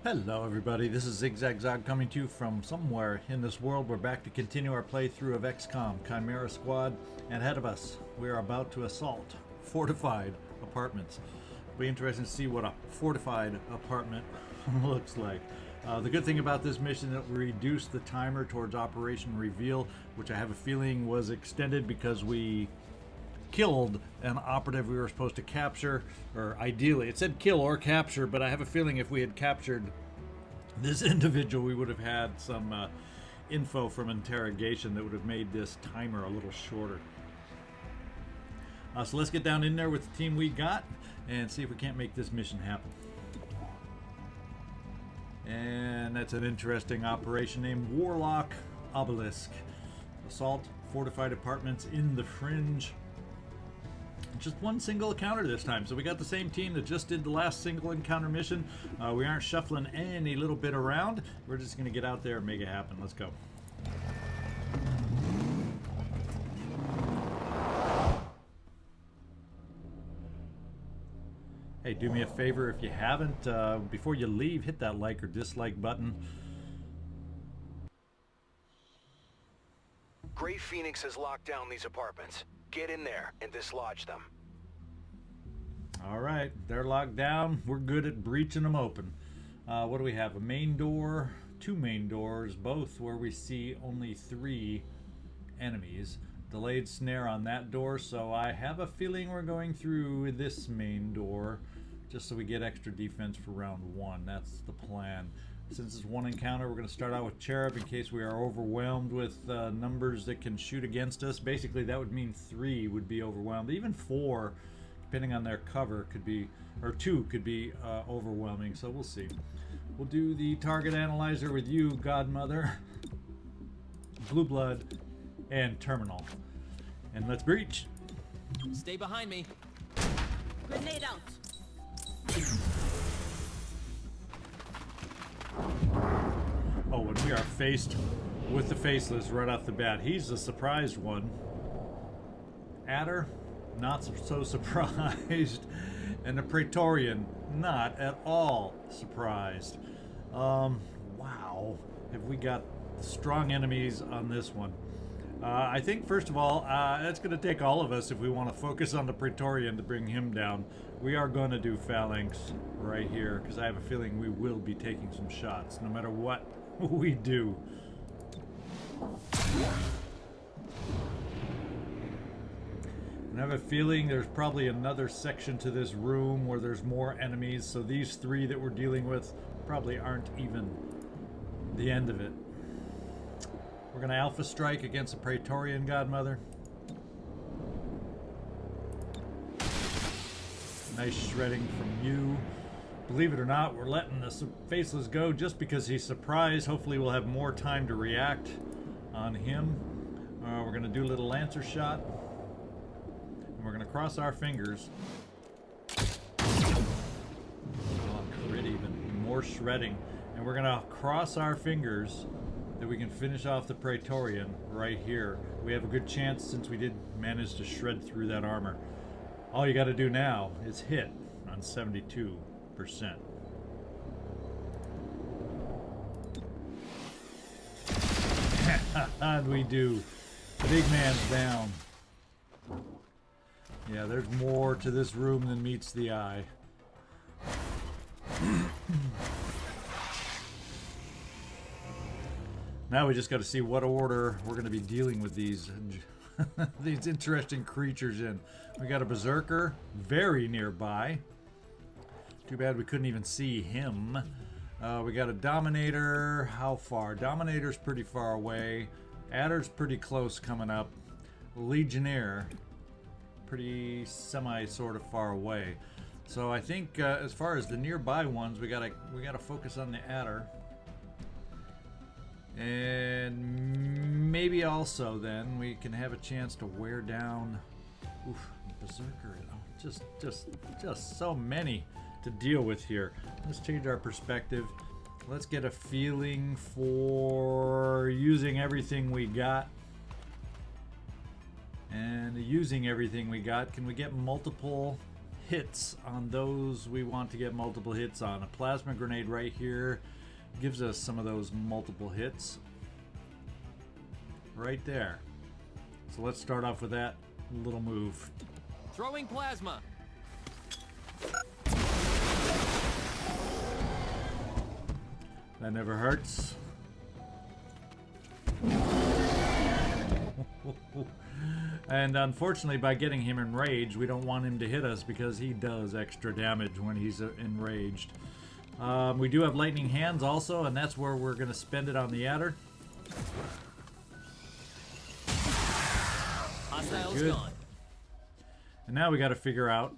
Hello everybody, this is ZigZagZog coming to you from somewhere in this world. We're back to continue our playthrough of Xcom, Chimera Squad, and ahead of us, we are about to assault fortified apartments. It'll be interesting to see what a fortified apartment looks like. The good thing about this mission is that we reduced the timer towards Operation Reveal, which I have a feeling was extended because we killed an operative we were supposed to capture, or ideally it said kill or capture, but I have a feeling if we had captured this individual we would have had some info from interrogation that would have made this timer a little shorter. So let's get down in there with the team we got and see if we can't make this mission happen. And that's an interesting operation named Warlock Obelisk. Assault fortified apartments in the fringe. Just one single encounter this time, so we got the same team that just did the last single encounter mission. We aren't shuffling any little bit around. We're just going to get out there and make it happen. Let's go. Hey, do me a favor if you haven't, before you leave, hit that like or dislike button. Great Phoenix has locked down these apartments. Get in there and dislodge them. Alright, they're locked down. We're good at breaching them open. What do we have? A main door, two main doors, both where we see only 3 enemies. Delayed snare on that door, so I have a feeling we're going through this main door just so we get extra defense for round 1. That's the plan. Since it's one encounter, we're going to start out with Cherub in case we are overwhelmed with numbers that can shoot against us. Basically, that would mean 3 would be overwhelmed. Even 4, depending on their cover, could be, or 2 could be overwhelming. So we'll see. We'll do the target analyzer with you, Godmother, Blue Blood, and Terminal. And let's breach. Stay behind me. Grenade out. Oh, and we are faced with the Faceless right off the bat. He's the surprised one. Adder, not so surprised. And the Praetorian, not at all surprised. Wow. Have we got strong enemies on this one? I think, first of all, that's going to take all of us if we want to focus on the Praetorian to bring him down. We are going to do phalanx right here, because I have a feeling we will be taking some shots, no matter what we do. And I have a feeling there's probably another section to this room where there's more enemies, so these 3 that we're dealing with probably aren't even the end of it. We're going to Alpha Strike against the Praetorian, Godmother. Nice shredding from you. Believe it or not, we're letting the Faceless go just because he's surprised. Hopefully we'll have more time to react on him. We're going to do a little Lancer shot. And we're going to cross our fingers. Oh, crit even. More shredding. And we're going to cross our fingers that we can finish off the Praetorian right here. We have a good chance since we did manage to shred through that armor. All you got to do now is hit on 72%. And we do. The big man's down. Yeah, there's more to this room than meets the eye. Now we just got to see what order we're going to be dealing with these these interesting creatures in. We got a Berserker very nearby. Too bad we couldn't even see him. We got a Dominator. How far? Dominator's pretty far away. Adder's pretty close coming up. Legionnaire, pretty semi sort of far away. So I think as far as the nearby ones, we gotta focus on the Adder. And maybe also then we can have a chance to wear down Berserker. Just so many to deal with here. Let's change our perspective. Let's get a feeling for using everything we got. And using everything we got, can we get multiple hits on those we want to get multiple hits on. A plasma grenade right here gives us some of those multiple hits. Right there. So let's start off with that little move. Throwing plasma. That never hurts. And unfortunately, by getting him enraged, we don't want him to hit us because he does extra damage when he's enraged. We do have lightning hands also, and that's where we're going to spend it on the adder. Hostiles Good. gone. And now we got to figure out.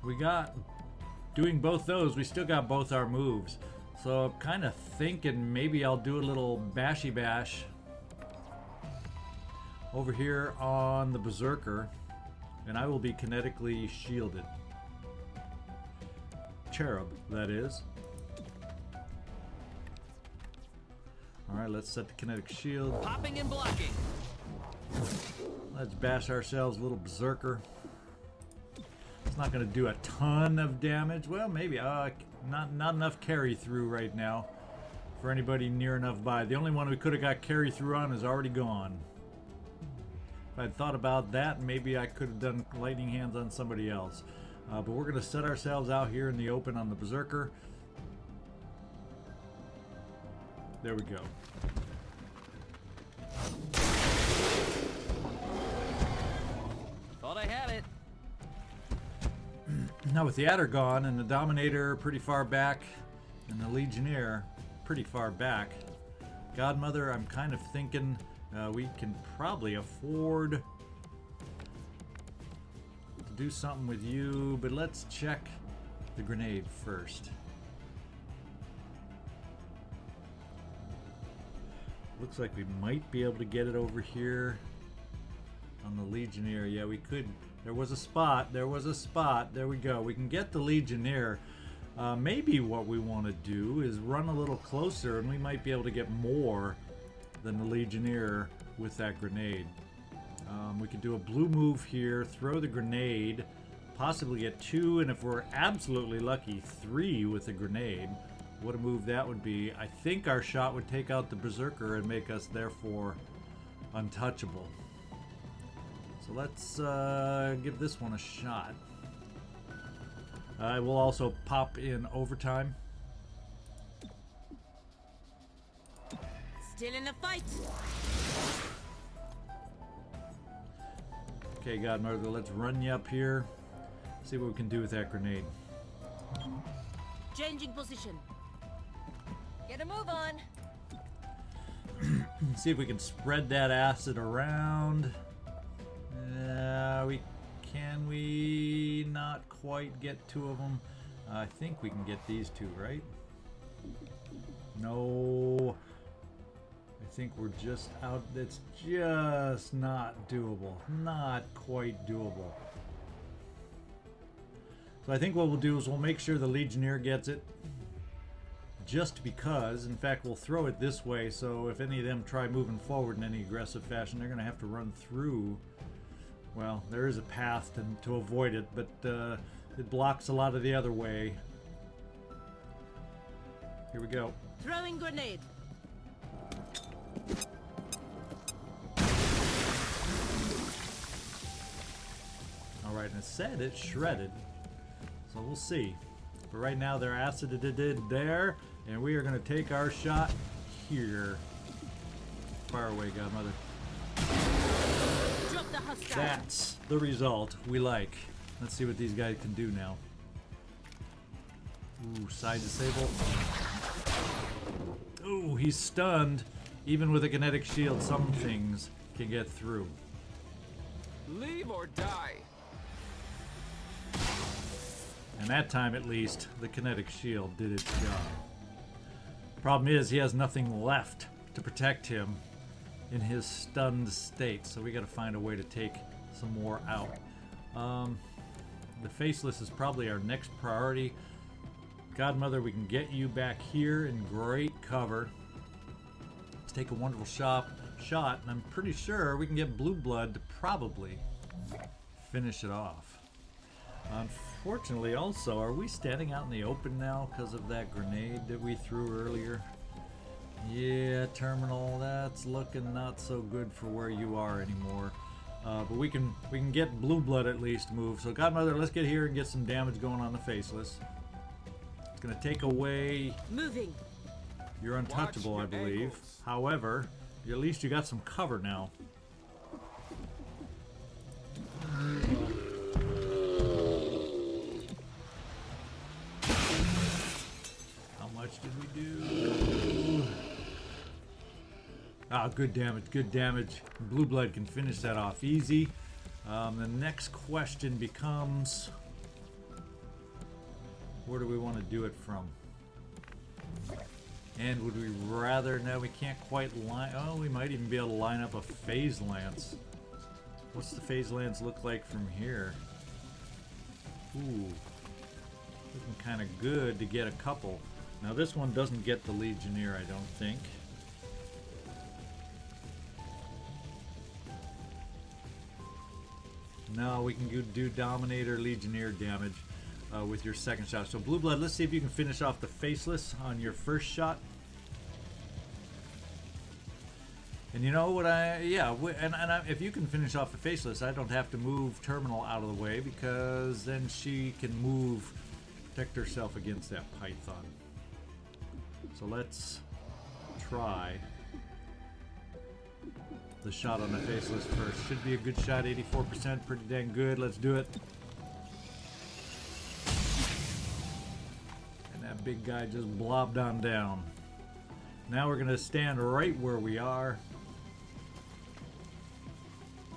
We got doing both those. We still got both our moves, so I'm kind of thinking maybe I'll do a little bashy bash over here on the Berserker, and I will be kinetically shielded. Cherub, that is. Alright, let's set the kinetic shield. Popping and blocking. Let's bash ourselves a little Berserker. It's not going to do a ton of damage. Well, maybe. Not enough carry through right now for anybody near enough by. The only one we could have got carry through on is already gone. If I'd thought about that, maybe I could have done lightning hands on somebody else. But we're going to set ourselves out here in the open on the Berserker. There we go. Thought I had it. Now with the Adder gone and the Dominator pretty far back and the Legionnaire pretty far back, Godmother, I'm kind of thinking we can probably afford to do something with you, but let's check the grenade first. Looks like we might be able to get it over here on the Legionnaire. Yeah, we could. There was a spot. There was a spot. There we go. We can get the Legionnaire. Maybe what we want to do is run a little closer, and we might be able to get more than the Legionnaire with that grenade. We could do a blue move here, throw the grenade, possibly get 2, and if we're absolutely lucky, 3 with the grenade. What a move that would be. I think our shot would take out the Berserker and make us, therefore, untouchable. So let's give this one a shot. I will also pop in overtime. Still in the fight. Okay, Godmother, let's run you up here. See what we can do with that grenade. Changing position. Get a move on. See if we can spread that acid around. Can we not quite get 2 of them? I think we can get these 2, right? No. I think we're just out. It's just not doable. Not quite doable. So I think what we'll do is we'll make sure the Legionnaire gets it. Just because, in fact, we'll throw it this way, so if any of them try moving forward in any aggressive fashion, they're going to have to run through. Well, there is a path to avoid it, but it blocks a lot of the other way. Here we go. Throwing grenade. Alright, and it said it's shredded, so we'll see. But right now they're acided there, and we are going to take our shot here. Far away, Godmother. Drop the hostile. That's the result we like. Let's see what these guys can do now. Ooh, side disable. Ooh, he's stunned. Even with a kinetic shield, some things can get through. Leave or die. And that time, at least, the kinetic shield did its job. Problem is, he has nothing left to protect him in his stunned state, so we got to find a way to take some more out. The Faceless is probably our next priority. Godmother, we can get you back here in great cover. Let's take a wonderful shot, and I'm pretty sure we can get Blue Blood to probably finish it off. Unfortunately, also, are we standing out in the open now because of that grenade that we threw earlier? Yeah, terminal, that's looking not so good for where you are anymore. But we can get blue blood at least move. So Godmother, let's get here and get some damage going on the faceless. It's gonna take away. Moving. You're untouchable, I believe. Ankles. However, at least you got some cover now. How much did we do? Ah, good damage, good damage. Blue blood can finish that off easy. The next question becomes, where do we want to do it from? And would we rather, no, we can't quite line, oh, we might even be able to line up a phase lance. What's the phase lance look like from here? Ooh, looking kind of good to get a couple. Now this one doesn't get the Legionnaire, I don't think. No, we can do Dominator, Legionnaire damage with your second shot. So Blue Blood, let's see if you can finish off the Faceless on your first shot. And you know what if you can finish off the Faceless, I don't have to move Terminal out of the way because then she can move, protect herself against that Python. So let's try the shot on the Faceless first. Should be a good shot, 84%, pretty dang good. Let's do it. And that big guy just blobbed on down. Now we're gonna stand right where we are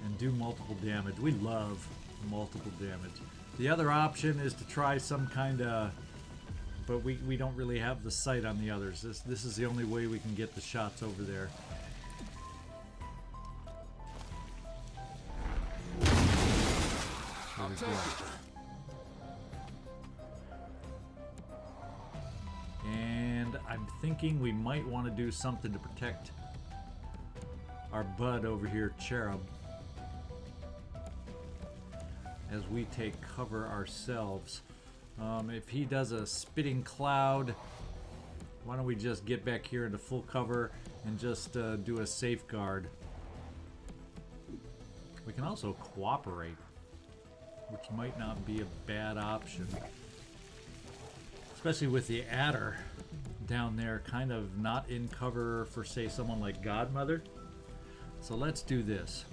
and do multiple damage. We love multiple damage. The other option is to try some kind of, but we don't really have the sight on the others. This is the only way we can get the shots over there. I'll take it. And I'm thinking we might want to do something to protect our bud over here, Cherub, as we take cover ourselves. If he does a spitting cloud, why don't we just get back here into full cover and just do a safeguard. We can also cooperate, which might not be a bad option. Especially with the adder down there, kind of not in cover for, say, someone like Godmother. So let's do this.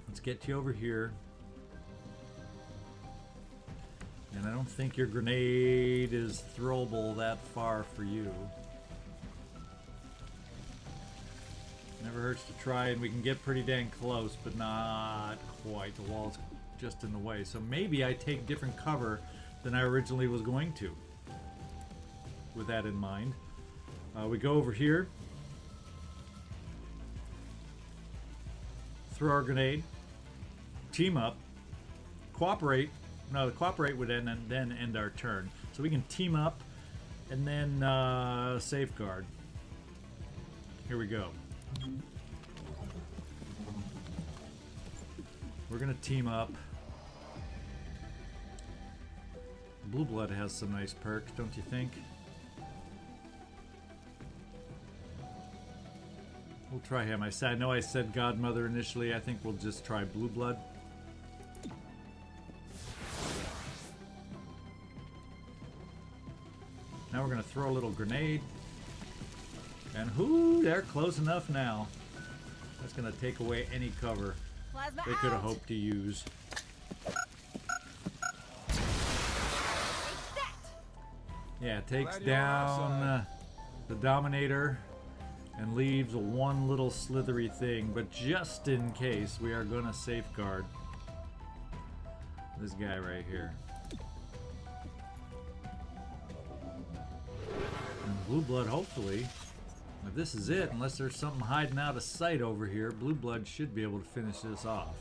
Let's get you over here. And I don't think your grenade is throwable that far for you. Never hurts to try, and we can get pretty dang close, but not quite. The wall's just in the way. So maybe I take different cover than I originally was going to. With that in mind, we go over here, throw our grenade, team up, cooperate. No, the cooperate would end and then end our turn. So we can team up and then safeguard. Here we go. We're gonna team up. Blue Blood has some nice perks, don't you think? We'll try him. I know I said Godmother initially. I think we'll just try Blue Blood. Now we're going to throw a little grenade. And whoo, they're close enough now. That's going to take away any cover Plasma they could have out. hoped to use. Yeah, it takes Glad you're down outside. the Dominator and leaves one little slithery thing. But just in case, we are going to safeguard this guy right here. And Blue Blood, hopefully, if this is it, unless there's something hiding out of sight over here, Blue Blood should be able to finish this off.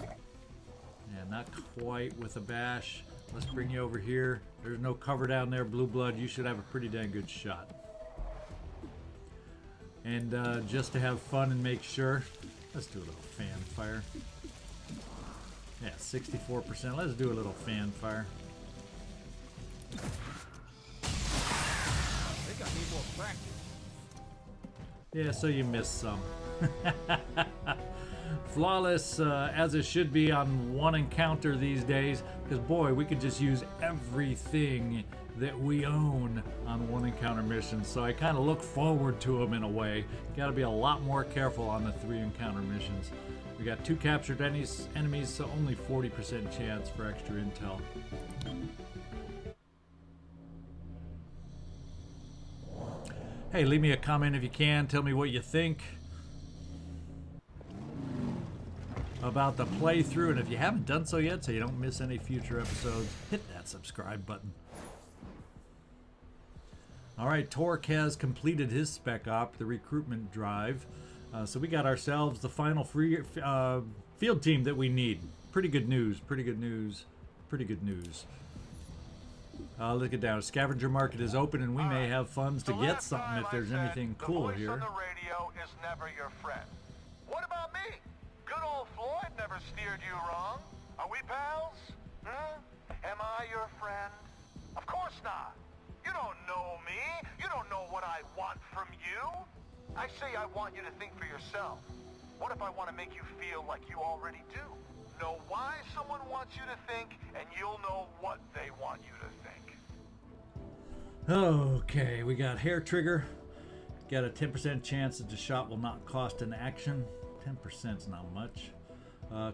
Yeah, not quite with a bash. Let's bring you over here. There's no cover down there, Blue Blood. You should have a pretty dang good shot. And just to have fun and make sure, let's do a little fan fire. Yeah, 64%. Let's do a little fanfare. I think I need more practice. Yeah, so you missed some. Flawless, as it should be on one encounter these days, because boy, we could just use everything that we own on one encounter mission, so I kind of look forward to them in a way. Got to be a lot more careful on the 3 encounter missions. We got 2 captured enemies, so only 40% chance for extra intel. Hey, leave me a comment if you can. Tell me what you think about the playthrough, and if you haven't done so yet, so you don't miss any future episodes, hit that subscribe button. All right, Torque has completed his spec op, the recruitment drive. So we got ourselves the final field team that we need. Pretty good news, pretty good news, pretty good news. Look it down. Scavenger market is open, and we may have funds to get something if there's anything cool here. The voice on the radio is never your friend. What about me? Good old Floyd never steered you wrong. Are we pals? Am I your friend? Of course not. You don't know me. You don't know what I want from you. I say I want you to think for yourself. What if I want to make you feel like you already do? Know why someone wants you to think, and you'll know what they want you to think. Okay, we got hair trigger. Got a 10% chance that the shot will not cost an action. 10% is not much.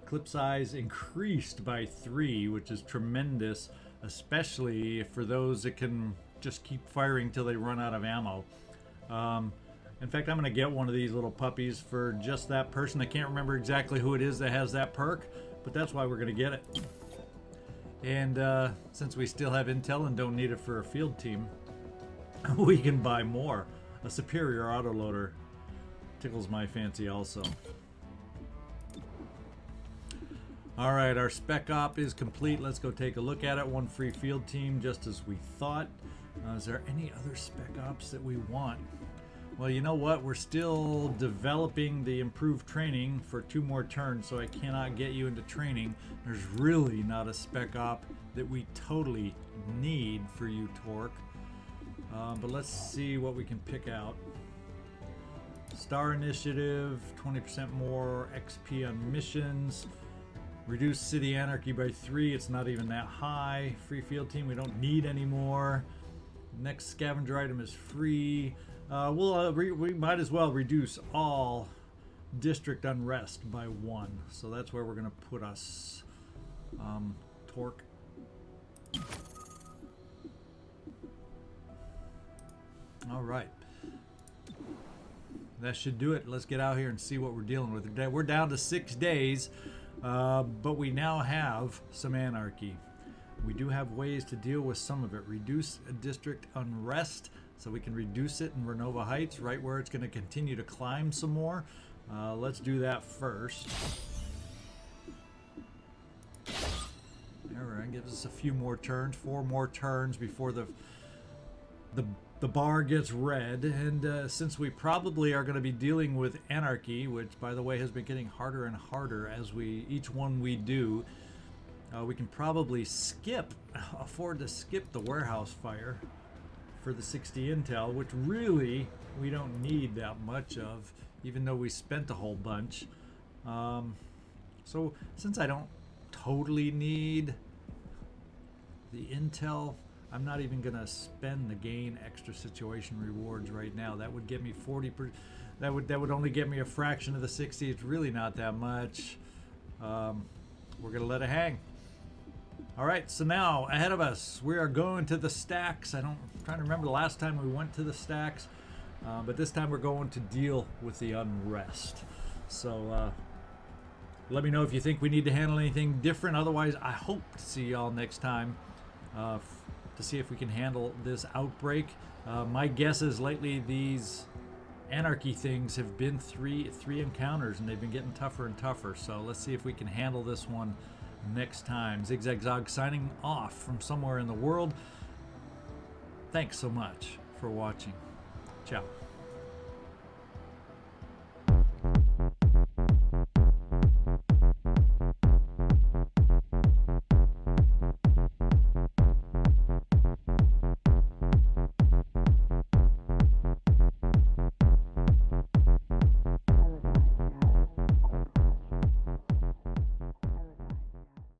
Clip size increased by 3, which is tremendous, especially for those that can just keep firing till they run out of ammo. In fact, I'm going to get one of these little puppies for just that person. I can't remember exactly who it is that has that perk, but that's why we're going to get it. And since we still have intel and don't need it for a field team, we can buy more. A superior autoloader tickles my fancy also. All right, our spec op is complete. Let's go take a look at it. 1 free field team, just as we thought. Is there any other spec ops that we want? Well, you know what? We're still developing the improved training for 2 more turns, so I cannot get you into training. There's really not a spec op that we totally need for you, Torque. But let's see what we can pick out. Star Initiative, 20% more XP on missions. Reduce City Anarchy by 3. It's not even that high. Free field team we don't need anymore. Next scavenger item is free. We might as well reduce all district unrest by 1. So that's where we're going to put us. Torque. All right. That should do it. Let's get out here and see what we're dealing with. We're down to 6 days, but we now have some anarchy. We do have ways to deal with some of it. Reduce a district unrest, so we can reduce it in Renova Heights, right where it's going to continue to climb some more. Let's do that first. All right, gives us a few more turns, 4 more turns before the bar gets red. And since we probably are going to be dealing with anarchy, which by the way has been getting harder and harder as each one we do, we can probably afford to skip the warehouse fire for the 60 intel, which really we don't need that much of, even though we spent a whole bunch. So since I don't totally need the intel, I'm not even gonna spend the gain extra situation rewards right now. That would get me 40%. That would only get me a fraction of the 60. It's really not that much. We're gonna let it hang. All right, so now ahead of us, we are going to the stacks. I'm trying to remember the last time we went to the stacks, but this time we're going to deal with the unrest. So let me know if you think we need to handle anything different. Otherwise, I hope to see y'all next time to see if we can handle this outbreak. My guess is lately these anarchy things have been three encounters, and they've been getting tougher and tougher. So let's see if we can handle this one next time. ZigZagZog signing off from somewhere in the world. Thanks so much for watching. Ciao.